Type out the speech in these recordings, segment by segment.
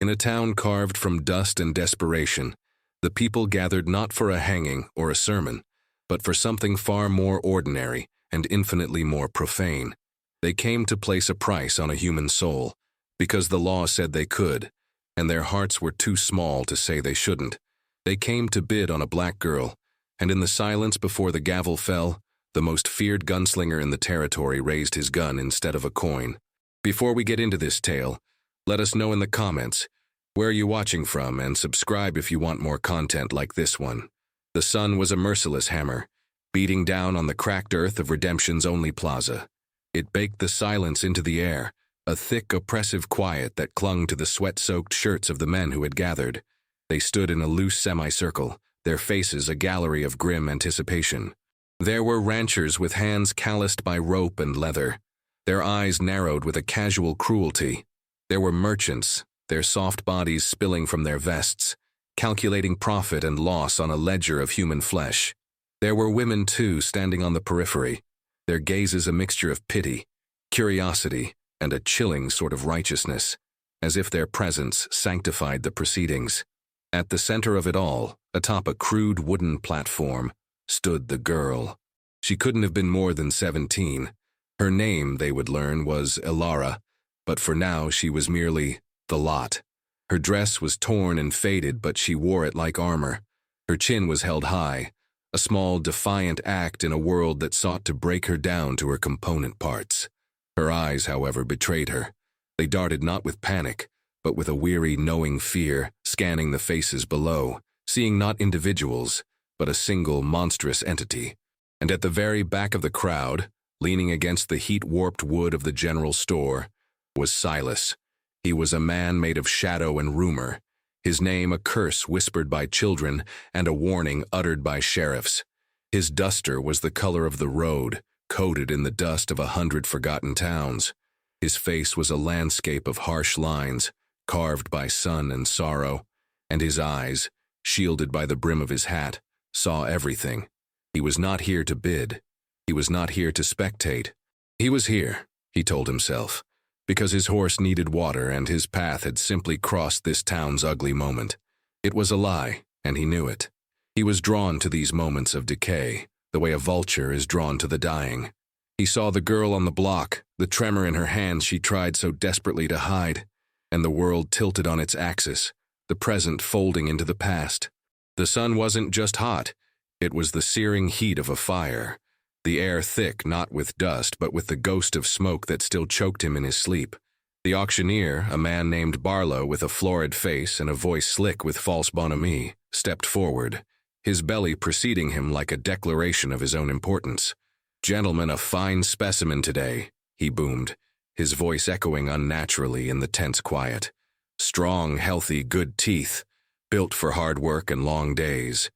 In a town carved from dust and desperation, the people gathered not for a hanging or a sermon, but for something far more ordinary and infinitely more profane. They came to place a price on a human soul, because the law said they could, and their hearts were too small to say they shouldn't. They came to bid on a black girl, and in the silence before the gavel fell, the most feared gunslinger in the territory raised his gun instead of a coin. Before we get into this tale, let us know in the comments where are you watching from, and subscribe if you want more content like this one. The sun was a merciless hammer, beating down on the cracked earth of Redemption's only plaza. It baked the silence into the air, a thick, oppressive quiet that clung to the sweat-soaked shirts of the men who had gathered. They stood in a loose semicircle, their faces a gallery of grim anticipation. There were ranchers with hands calloused by rope and leather, their eyes narrowed with a casual cruelty. There were merchants, their soft bodies spilling from their vests, calculating profit and loss on a ledger of human flesh. There were women, too, standing on the periphery, their gazes a mixture of pity, curiosity, and a chilling sort of righteousness, as if their presence sanctified the proceedings. At the center of it all, atop a crude wooden platform, stood the girl. She couldn't have been more than 17. Her name, they would learn, was Ilara, but for now she was merely the lot. Her dress was torn and faded, but she wore it like armor. Her chin was held high, a small, defiant act in a world that sought to break her down to her component parts. Her eyes, however, betrayed her. They darted not with panic, but with a weary, knowing fear, scanning the faces below, seeing not individuals, but a single, monstrous entity. And at the very back of the crowd, leaning against the heat-warped wood of the general store, was Silas. He was a man made of shadow and rumor, his name a curse whispered by children and a warning uttered by sheriffs. His duster was the color of the road, coated in the dust of 100 forgotten towns. His face was a landscape of harsh lines, carved by sun and sorrow, and his eyes, shielded by the brim of his hat, saw everything. He was not here to bid. He was not here to spectate. He was here, he told himself, because his horse needed water and his path had simply crossed this town's ugly moment. It was a lie, and he knew it. He was drawn to these moments of decay, the way a vulture is drawn to the dying. He saw the girl on the block, the tremor in her hands she tried so desperately to hide, and the world tilted on its axis, the present folding into the past. The sun wasn't just hot, it was the searing heat of a fire, the air thick not with dust but with the ghost of smoke that still choked him in his sleep. The auctioneer, a man named Barlow with a florid face and a voice slick with false bonhomie, stepped forward, his belly preceding him like a declaration of his own importance. "Gentlemen, a fine specimen today," he boomed, his voice echoing unnaturally in the tense quiet. "Strong, healthy, good teeth, built for hard work and long days.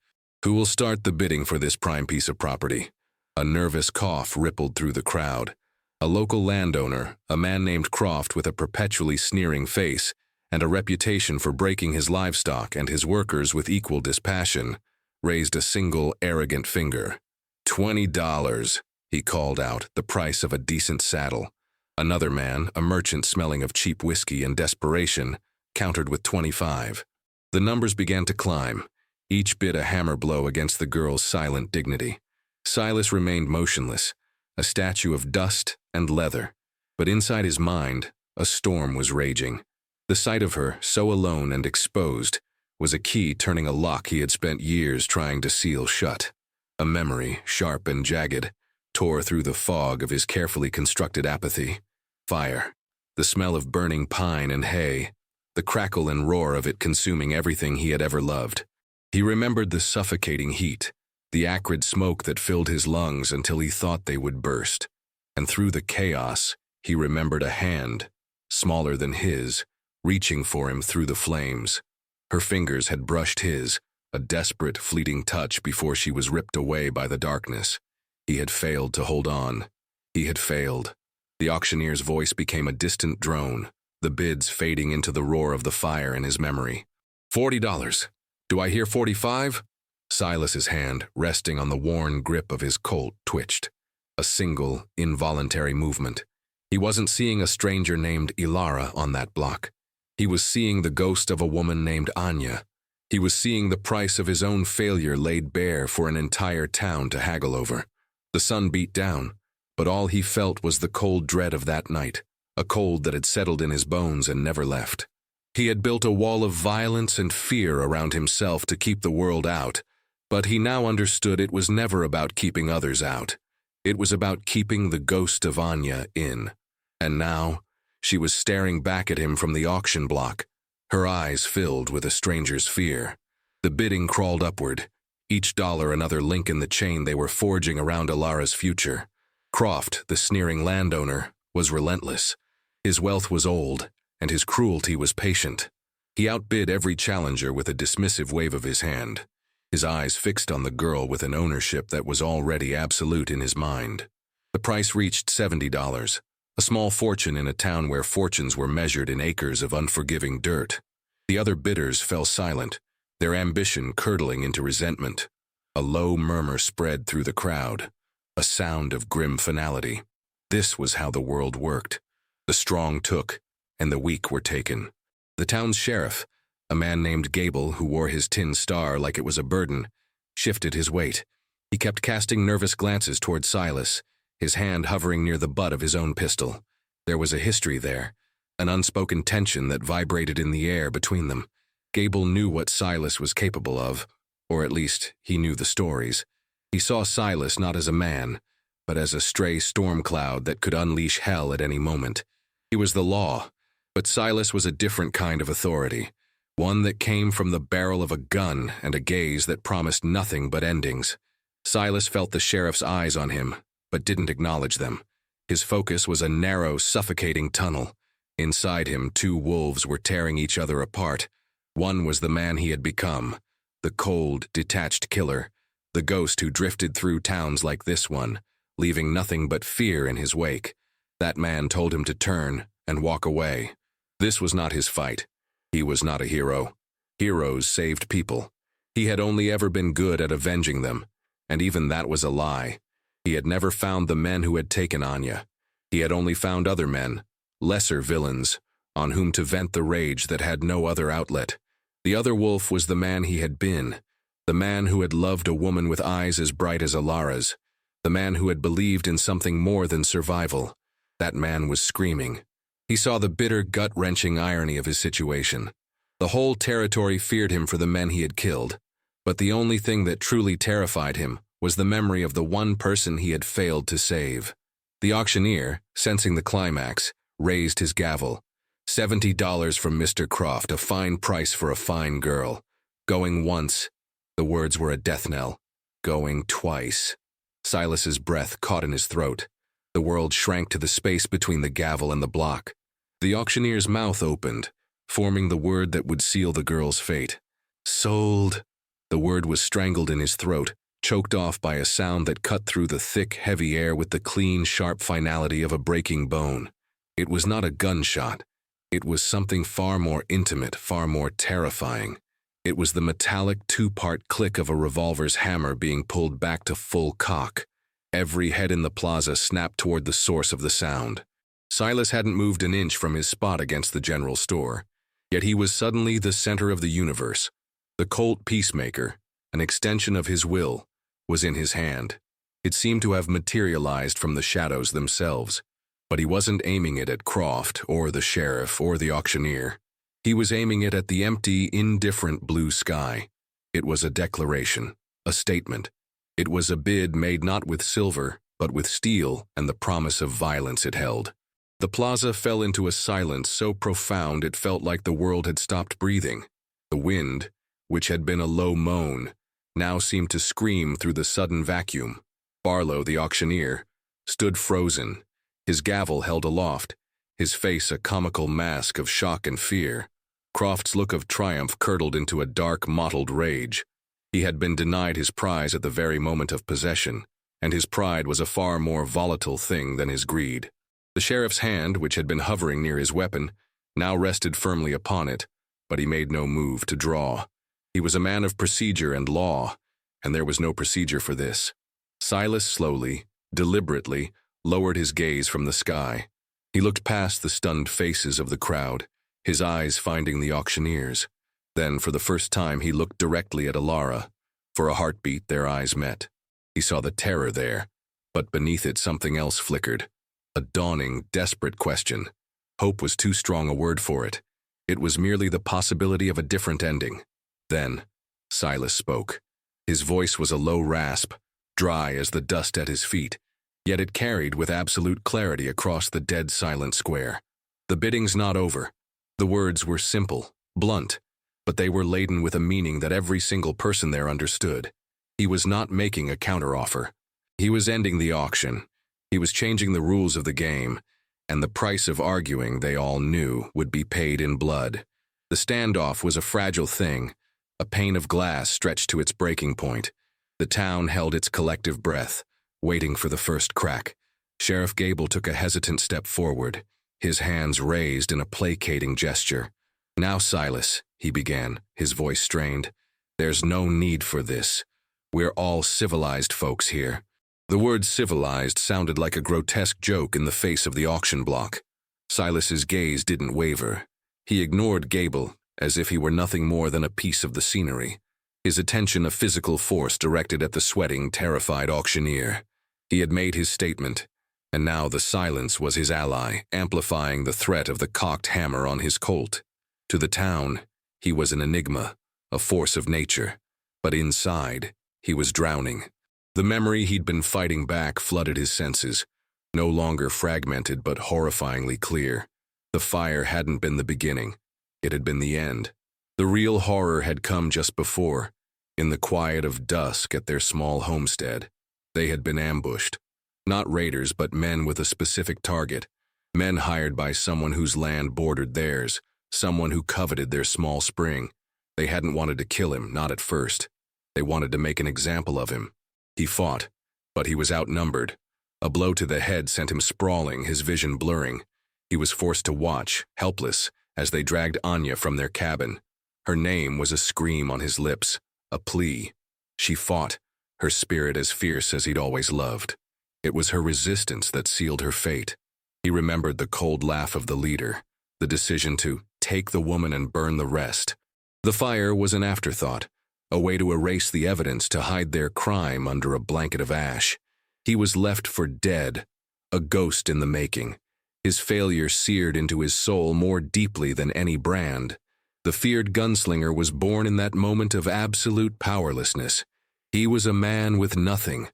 Who will start the bidding for this prime piece of property?" A nervous cough rippled through the crowd. A local landowner, a man named Croft with a perpetually sneering face and a reputation for breaking his livestock and his workers with equal dispassion, raised a single arrogant finger. $20, he called out, the price of a decent saddle. Another man, a merchant smelling of cheap whiskey and desperation, countered with 25. The numbers began to climb, each bid a hammer blow against the girl's silent dignity. Silas remained motionless, a statue of dust and leather, but inside his mind, a storm was raging. The sight of her, so alone and exposed, was a key turning a lock he had spent years trying to seal shut. A memory, sharp and jagged, tore through the fog of his carefully constructed apathy. Fire, the smell of burning pine and hay, the crackle and roar of it consuming everything he had ever loved. He remembered the suffocating heat, the acrid smoke that filled his lungs until he thought they would burst. And through the chaos, he remembered a hand, smaller than his, reaching for him through the flames. Her fingers had brushed his, a desperate, fleeting touch before she was ripped away by the darkness. He had failed to hold on. He had failed. The auctioneer's voice became a distant drone, the bids fading into the roar of the fire in his memory. $40. Do I hear 45? Silas's hand, resting on the worn grip of his Colt, twitched. A single, involuntary movement. He wasn't seeing a stranger named Ilara on that block. He was seeing the ghost of a woman named Anya. He was seeing the price of his own failure laid bare for an entire town to haggle over. The sun beat down, but all he felt was the cold dread of that night, a cold that had settled in his bones and never left. He had built a wall of violence and fear around himself to keep the world out, but he now understood it was never about keeping others out. It was about keeping the ghost of Anya in. And now, she was staring back at him from the auction block, her eyes filled with a stranger's fear. The bidding crawled upward, each dollar another link in the chain they were forging around Alara's future. Croft, the sneering landowner, was relentless. His wealth was old, and his cruelty was patient. He outbid every challenger with a dismissive wave of his hand, his eyes fixed on the girl with an ownership that was already absolute in his mind. The price reached $70, a small fortune in a town where fortunes were measured in acres of unforgiving dirt. The other bidders fell silent, their ambition curdling into resentment. A low murmur spread through the crowd, a sound of grim finality. This was how the world worked. The strong took, and the weak were taken. The town's sheriff, a man named Gable who wore his tin star like it was a burden, shifted his weight. He kept casting nervous glances toward Silas, his hand hovering near the butt of his own pistol. There was a history there, an unspoken tension that vibrated in the air between them. Gable knew what Silas was capable of, or at least he knew the stories. He saw Silas not as a man, but as a stray storm cloud that could unleash hell at any moment. He was the law, but Silas was a different kind of authority, one that came from the barrel of a gun and a gaze that promised nothing but endings. Silas felt the sheriff's eyes on him, but didn't acknowledge them. His focus was a narrow, suffocating tunnel. Inside him, two wolves were tearing each other apart. One was the man he had become, the cold, detached killer, the ghost who drifted through towns like this one, leaving nothing but fear in his wake. That man told him to turn and walk away. This was not his fight. He was not a hero. Heroes saved people. He had only ever been good at avenging them, and even that was a lie. He had never found the men who had taken Anya. He had only found other men, lesser villains, on whom to vent the rage that had no other outlet. The other wolf was the man he had been, the man who had loved a woman with eyes as bright as Alara's, the man who had believed in something more than survival. That man was screaming. He saw the bitter, gut-wrenching irony of his situation. The whole territory feared him for the men he had killed, but the only thing that truly terrified him was the memory of the one person he had failed to save. The auctioneer, sensing the climax, raised his gavel. $70 from Mr. Croft, a fine price for a fine girl. Going once. The words were a death knell. Going twice. Silas's breath caught in his throat. The world shrank to the space between the gavel and the block. The auctioneer's mouth opened, forming the word that would seal the girl's fate. Sold. The word was strangled in his throat, choked off by a sound that cut through the thick, heavy air with the clean, sharp finality of a breaking bone. It was not a gunshot. It was something far more intimate, far more terrifying. It was the metallic two-part click of a revolver's hammer being pulled back to full cock. Every head in the plaza snapped toward the source of the sound. Silas hadn't moved an inch from his spot against the general store, yet he was suddenly the center of the universe. The Colt Peacemaker, an extension of his will, was in his hand. It seemed to have materialized from the shadows themselves, but he wasn't aiming it at Croft or the sheriff or the auctioneer. He was aiming it at the empty, indifferent blue sky. It was a declaration, a statement. It was a bid made not with silver, but with steel and the promise of violence it held. The plaza fell into a silence so profound it felt like the world had stopped breathing. The wind, which had been a low moan, now seemed to scream through the sudden vacuum. Barlow, the auctioneer, stood frozen, his gavel held aloft, his face a comical mask of shock and fear. Croft's look of triumph curdled into a dark, mottled rage. He had been denied his prize at the very moment of possession, and his pride was a far more volatile thing than his greed. The sheriff's hand, which had been hovering near his weapon, now rested firmly upon it, but he made no move to draw. He was a man of procedure and law, and there was no procedure for this. Silas slowly, deliberately, lowered his gaze from the sky. He looked past the stunned faces of the crowd, his eyes finding the auctioneers. Then, for the first time, he looked directly at Alara. For a heartbeat, their eyes met. He saw the terror there, but beneath it something else flickered. A dawning, desperate question. Hope was too strong a word for it. It was merely the possibility of a different ending. Then, Silas spoke. His voice was a low rasp, dry as the dust at his feet, yet it carried with absolute clarity across the dead silent square. The bidding's not over. The words were simple, blunt, but they were laden with a meaning that every single person there understood. He was not making a counteroffer. He was ending the auction. He was changing the rules of the game, and the price of arguing, they all knew, would be paid in blood. The standoff was a fragile thing, a pane of glass stretched to its breaking point. The town held its collective breath, waiting for the first crack. Sheriff Gable took a hesitant step forward, his hands raised in a placating gesture. "Now, Silas," he began, his voice strained, "there's no need for this. We're all civilized folks here." The word civilized sounded like a grotesque joke in the face of the auction block. Silas's gaze didn't waver. He ignored Gable, as if he were nothing more than a piece of the scenery, his attention a physical force directed at the sweating, terrified auctioneer. He had made his statement, and now the silence was his ally, amplifying the threat of the cocked hammer on his colt. To the town, he was an enigma, a force of nature, but inside, he was drowning. The memory he'd been fighting back flooded his senses, no longer fragmented but horrifyingly clear. The fire hadn't been the beginning. It had been the end. The real horror had come just before, in the quiet of dusk at their small homestead. They had been ambushed. Not raiders, but men with a specific target. Men hired by someone whose land bordered theirs, someone who coveted their small spring. They hadn't wanted to kill him, not at first. They wanted to make an example of him. He fought, but he was outnumbered. A blow to the head sent him sprawling, his vision blurring. He was forced to watch, helpless, as they dragged Anya from their cabin. Her name was a scream on his lips, a plea. She fought, her spirit as fierce as he'd always loved. It was her resistance that sealed her fate. He remembered the cold laugh of the leader, the decision to take the woman and burn the rest. The fire was an afterthought, a way to erase the evidence, to hide their crime under a blanket of ash. He was left for dead, a ghost in the making. His failure seared into his soul more deeply than any brand. The feared gunslinger was born in that moment of absolute powerlessness. He was a man with nothing,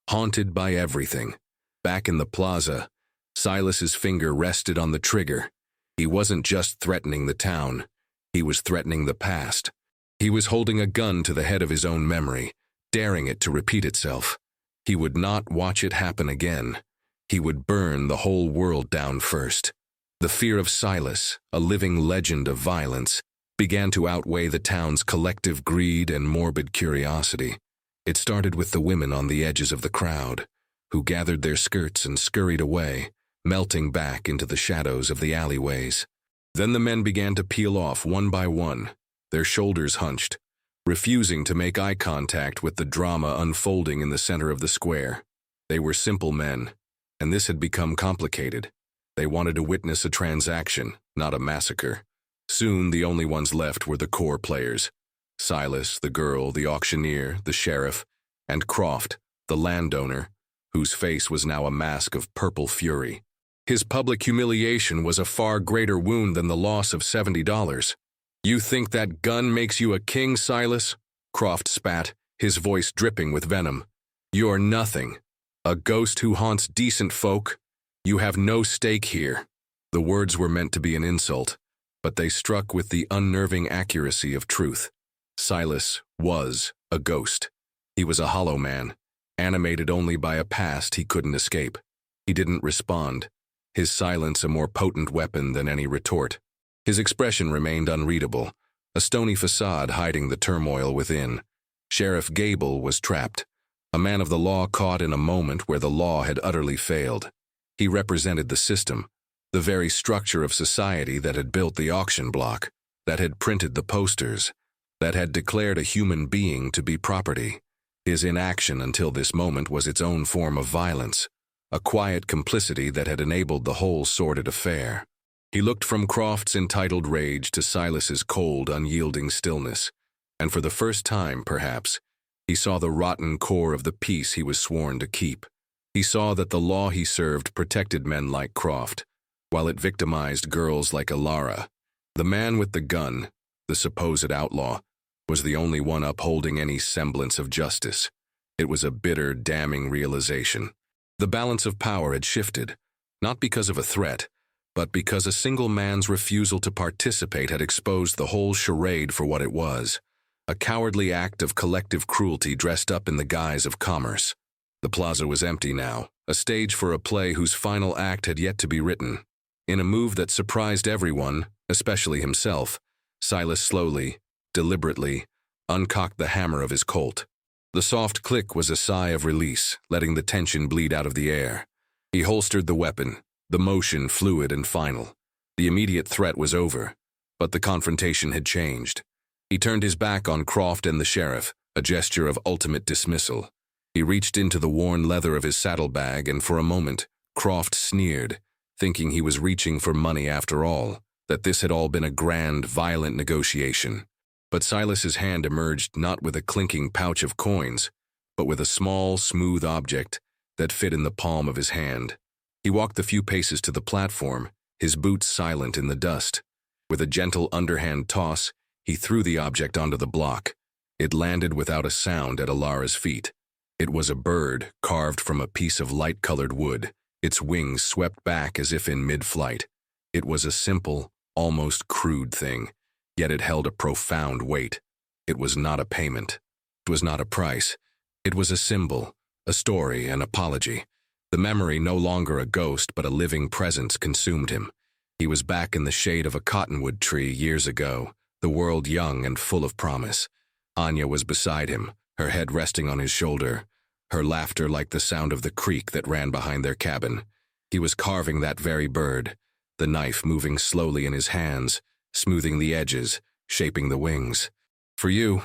haunted by everything. Back in the plaza, Silas's finger rested on the trigger. He wasn't just threatening the town. He was threatening the past. He was holding a gun to the head of his own memory, daring it to repeat itself. He would not watch it happen again. He would burn the whole world down first. The fear of Silas, a living legend of violence, began to outweigh the town's collective greed and morbid curiosity. It started with the women on the edges of the crowd, who gathered their skirts and scurried away, melting back into the shadows of the alleyways. Then the men began to peel off one by one, their shoulders hunched, refusing to make eye contact with the drama unfolding in the center of the square. They were simple men, and this had become complicated. They wanted to witness a transaction, not a massacre. Soon the only ones left were the core players. Silas, the girl, the auctioneer, the sheriff, and Croft, the landowner, whose face was now a mask of purple fury. His public humiliation was a far greater wound than the loss of $70. "You think that gun makes you a king, Silas?" Croft spat, his voice dripping with venom. "You're nothing. A ghost who haunts decent folk. You have no stake here." The words were meant to be an insult, but they struck with the unnerving accuracy of truth. Silas was a ghost. He was a hollow man, animated only by a past he couldn't escape. He didn't respond, his silence a more potent weapon than any retort. His expression remained unreadable, a stony facade hiding the turmoil within. Sheriff Gable was trapped, a man of the law caught in a moment where the law had utterly failed. He represented the system, the very structure of society that had built the auction block, that had printed the posters, that had declared a human being to be property. His inaction until this moment was its own form of violence, a quiet complicity that had enabled the whole sordid affair. He looked from Croft's entitled rage to Silas's cold, unyielding stillness, and for the first time, perhaps, he saw the rotten core of the peace he was sworn to keep. He saw that the law he served protected men like Croft, while it victimized girls like Alara. The man with the gun, the supposed outlaw, was the only one upholding any semblance of justice. It was a bitter, damning realization. The balance of power had shifted, not because of a threat, but because a single man's refusal to participate had exposed the whole charade for what it was, a cowardly act of collective cruelty dressed up in the guise of commerce. The plaza was empty now, a stage for a play whose final act had yet to be written. In a move that surprised everyone, especially himself, Silas slowly, deliberately, uncocked the hammer of his Colt. The soft click was a sigh of release, letting the tension bleed out of the air. He holstered the weapon, the motion fluid and final. The immediate threat was over, but the confrontation had changed. He turned his back on Croft and the sheriff, a gesture of ultimate dismissal. He reached into the worn leather of his saddlebag, and for a moment, Croft sneered, thinking he was reaching for money after all, that this had all been a grand, violent negotiation. But Silas's hand emerged not with a clinking pouch of coins, but with a small, smooth object that fit in the palm of his hand. He walked the few paces to the platform, his boots silent in the dust. With a gentle underhand toss, he threw the object onto the block. It landed without a sound at Alara's feet. It was a bird carved from a piece of light-colored wood, its wings swept back as if in mid-flight. It was a simple, almost crude thing, yet it held a profound weight. It was not a payment. It was not a price. It was a symbol, a story, an apology. The memory, no longer a ghost but a living presence, consumed him. He was back in the shade of a cottonwood tree years ago, the world young and full of promise. Anya was beside him, her head resting on his shoulder, her laughter like the sound of the creek that ran behind their cabin. He was carving that very bird, the knife moving slowly in his hands, smoothing the edges, shaping the wings. "For you,"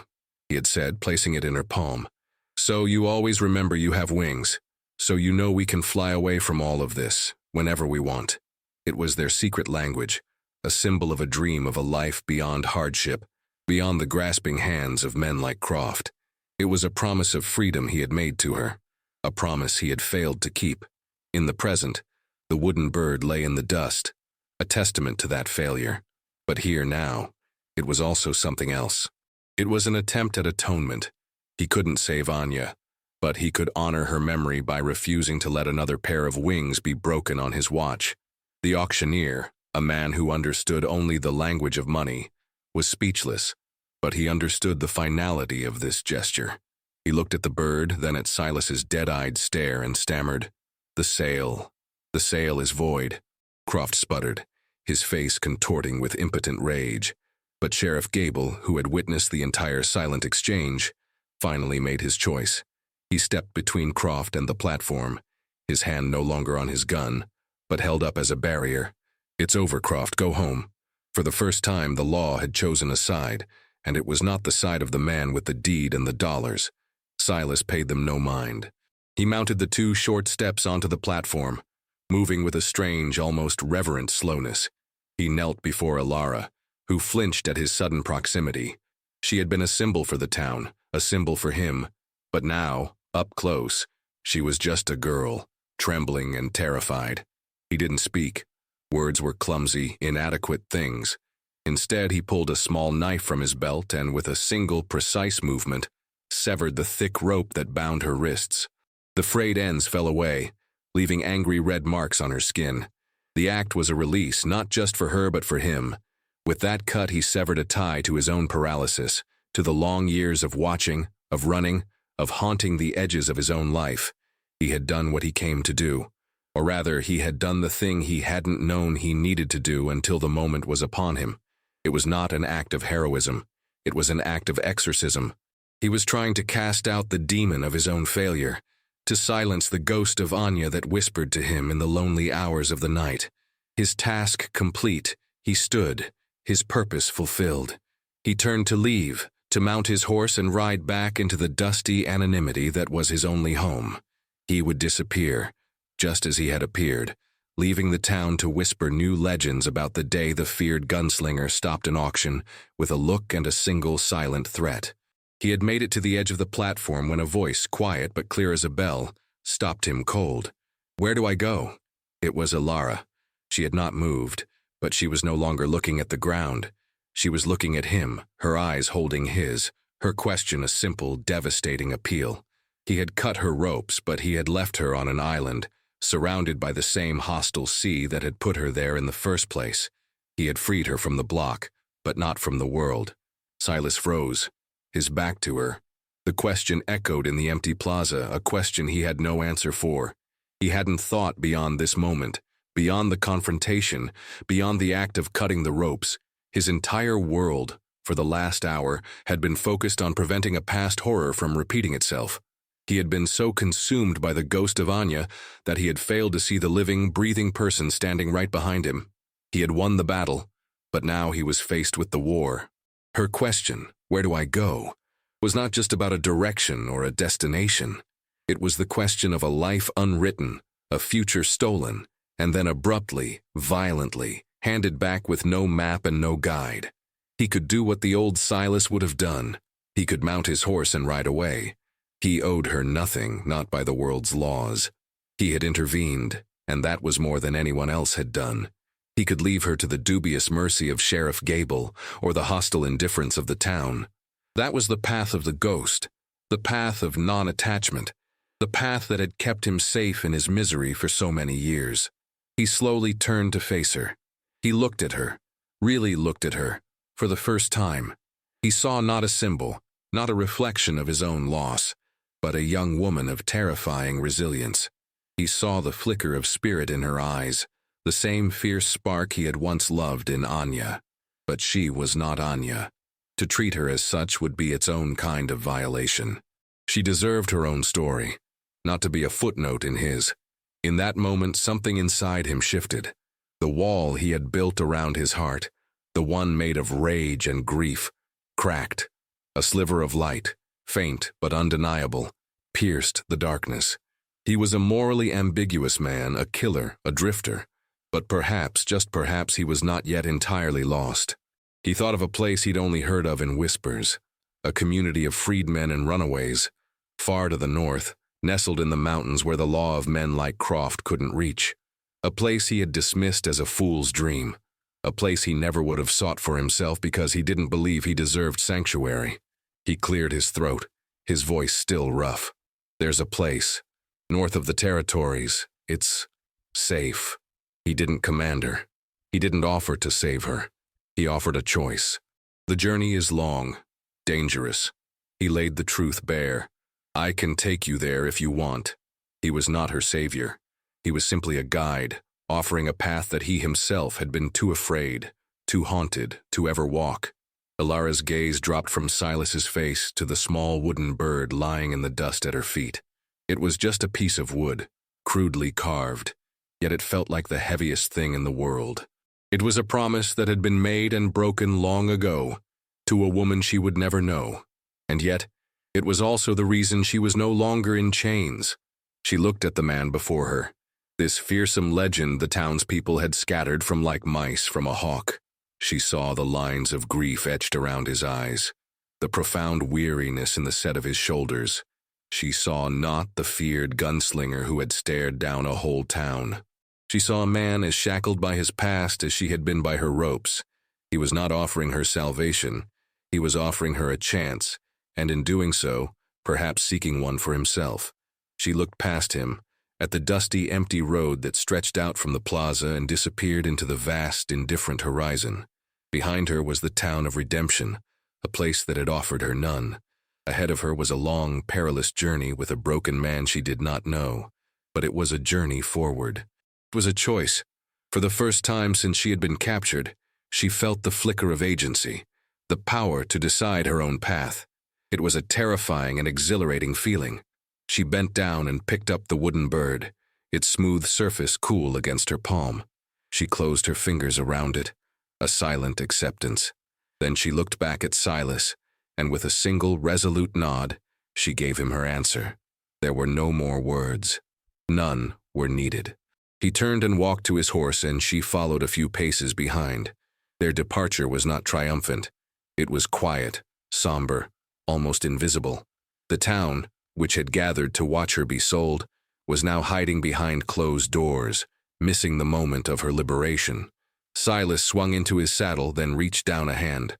he had said, placing it in her palm. "So you always remember you have wings. So you know we can fly away from all of this, whenever we want." It was their secret language, a symbol of a dream of a life beyond hardship, beyond the grasping hands of men like Croft. It was a promise of freedom he had made to her, a promise he had failed to keep. In the present, the wooden bird lay in the dust, a testament to that failure. But here now, it was also something else. It was an attempt at atonement. He couldn't save Anya, but he could honor her memory by refusing to let another pair of wings be broken on his watch. The auctioneer, a man who understood only the language of money, was speechless, but he understood the finality of this gesture. He looked at the bird, then at Silas's dead-eyed stare and stammered, "The sale is void," Croft sputtered, his face contorting with impotent rage. But Sheriff Gable, who had witnessed the entire silent exchange, finally made his choice. He stepped between Croft and the platform, his hand no longer on his gun, but held up as a barrier. "It's over, Croft, go home." For the first time, the law had chosen a side, and it was not the side of the man with the deed and the dollars. Silas paid them no mind. He mounted the 2 short steps onto the platform, moving with a strange, almost reverent slowness. He knelt before Alara, who flinched at his sudden proximity. She had been a symbol for the town, a symbol for him, but now, up close, she was just a girl, trembling and terrified. He didn't speak. Words were clumsy, inadequate things. Instead, he pulled a small knife from his belt and, with a single, precise movement, severed the thick rope that bound her wrists. The frayed ends fell away, leaving angry red marks on her skin. The act was a release, not just for her but for him. With that cut, he severed a tie to his own paralysis, to the long years of watching, of running, of haunting the edges of his own life. He had done what he came to do. Or rather, he had done the thing he hadn't known he needed to do until the moment was upon him. It was not an act of heroism. It was an act of exorcism. He was trying to cast out the demon of his own failure, to silence the ghost of Anya that whispered to him in the lonely hours of the night. His task complete, he stood, his purpose fulfilled. He turned to leave, to mount his horse and ride back into the dusty anonymity that was his only home. He would disappear, just as he had appeared, leaving the town to whisper new legends about the day the feared gunslinger stopped an auction with a look and a single silent threat. He had made it to the edge of the platform when a voice, quiet but clear as a bell, stopped him cold. "Where do I go?" It was Alara. She had not moved, but she was no longer looking at the ground. She was looking at him, her eyes holding his, her question a simple, devastating appeal. He had cut her ropes, but he had left her on an island, surrounded by the same hostile sea that had put her there in the first place. He had freed her from the block, but not from the world. Silas froze, his back to her. The question echoed in the empty plaza, a question he had no answer for. He hadn't thought beyond this moment, beyond the confrontation, beyond the act of cutting the ropes. His entire world, for the last hour, had been focused on preventing a past horror from repeating itself. He had been so consumed by the ghost of Anya that he had failed to see the living, breathing person standing right behind him. He had won the battle, but now he was faced with the war. Her question, "Where do I go?" was not just about a direction or a destination. It was the question of a life unwritten, a future stolen, and then abruptly, violently, handed back with no map and no guide. He could do what the old Silas would have done. He could mount his horse and ride away. He owed her nothing, not by the world's laws. He had intervened, and that was more than anyone else had done. He could leave her to the dubious mercy of Sheriff Gable or the hostile indifference of the town. That was the path of the ghost, the path of non-attachment, the path that had kept him safe in his misery for so many years. He slowly turned to face her. He looked at her, really looked at her, for the first time. He saw not a symbol, not a reflection of his own loss, but a young woman of terrifying resilience. He saw the flicker of spirit in her eyes, the same fierce spark he had once loved in Anya. But she was not Anya. To treat her as such would be its own kind of violation. She deserved her own story, not to be a footnote in his. In that moment, something inside him shifted. The wall he had built around his heart, the one made of rage and grief, cracked. A sliver of light, faint but undeniable, pierced the darkness. He was a morally ambiguous man, a killer, a drifter. But perhaps, just perhaps, he was not yet entirely lost. He thought of a place he'd only heard of in whispers, a community of freedmen and runaways, far to the north, nestled in the mountains where the law of men like Croft couldn't reach. A place he had dismissed as a fool's dream, a place he never would have sought for himself because he didn't believe he deserved sanctuary. He cleared his throat, his voice still rough. "There's a place, north of the territories. It's safe." He didn't command her. He didn't offer to save her. He offered a choice. "The journey is long, dangerous." He laid the truth bare. "I can take you there if you want." He was not her savior. He was simply a guide, offering a path that he himself had been too afraid, too haunted, to ever walk. Alara's gaze dropped from Silas's face to the small wooden bird lying in the dust at her feet. It was just a piece of wood, crudely carved, yet it felt like the heaviest thing in the world. It was a promise that had been made and broken long ago, to a woman she would never know. And yet, it was also the reason she was no longer in chains. She looked at the man before her, this fearsome legend the townspeople had scattered from like mice from a hawk. She saw the lines of grief etched around his eyes, the profound weariness in the set of his shoulders. She saw not the feared gunslinger who had stared down a whole town. She saw a man as shackled by his past as she had been by her ropes. He was not offering her salvation. He was offering her a chance, and in doing so, perhaps seeking one for himself. She looked past him, at the dusty, empty road that stretched out from the plaza and disappeared into the vast, indifferent horizon. Behind her was the town of redemption, a place that had offered her none. Ahead of her was a long, perilous journey with a broken man she did not know, but it was a journey forward. It was a choice. For the first time since she had been captured, she felt the flicker of agency, the power to decide her own path. It was a terrifying and exhilarating feeling. She bent down and picked up the wooden bird, its smooth surface cool against her palm. She closed her fingers around it, a silent acceptance. Then she looked back at Silas, and with a single resolute nod, she gave him her answer. There were no more words. None were needed. He turned and walked to his horse, and she followed a few paces behind. Their departure was not triumphant. It was quiet, somber, almost invisible. The town, which had gathered to watch her be sold, was now hiding behind closed doors, missing the moment of her liberation. Silas swung into his saddle, then reached down a hand.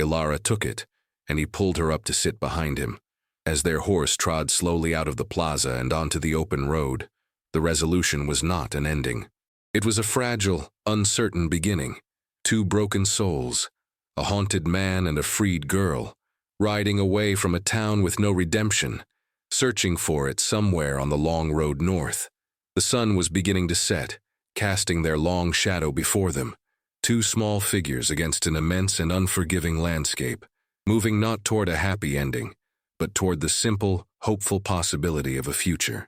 Ilara took it, and he pulled her up to sit behind him. As their horse trod slowly out of the plaza and onto the open road, the resolution was not an ending. It was a fragile, uncertain beginning. Two broken souls, a haunted man and a freed girl, riding away from a town with no redemption, searching for it somewhere on the long road north. The sun was beginning to set, casting their long shadow before them, two small figures against an immense and unforgiving landscape, moving not toward a happy ending, but toward the simple, hopeful possibility of a future.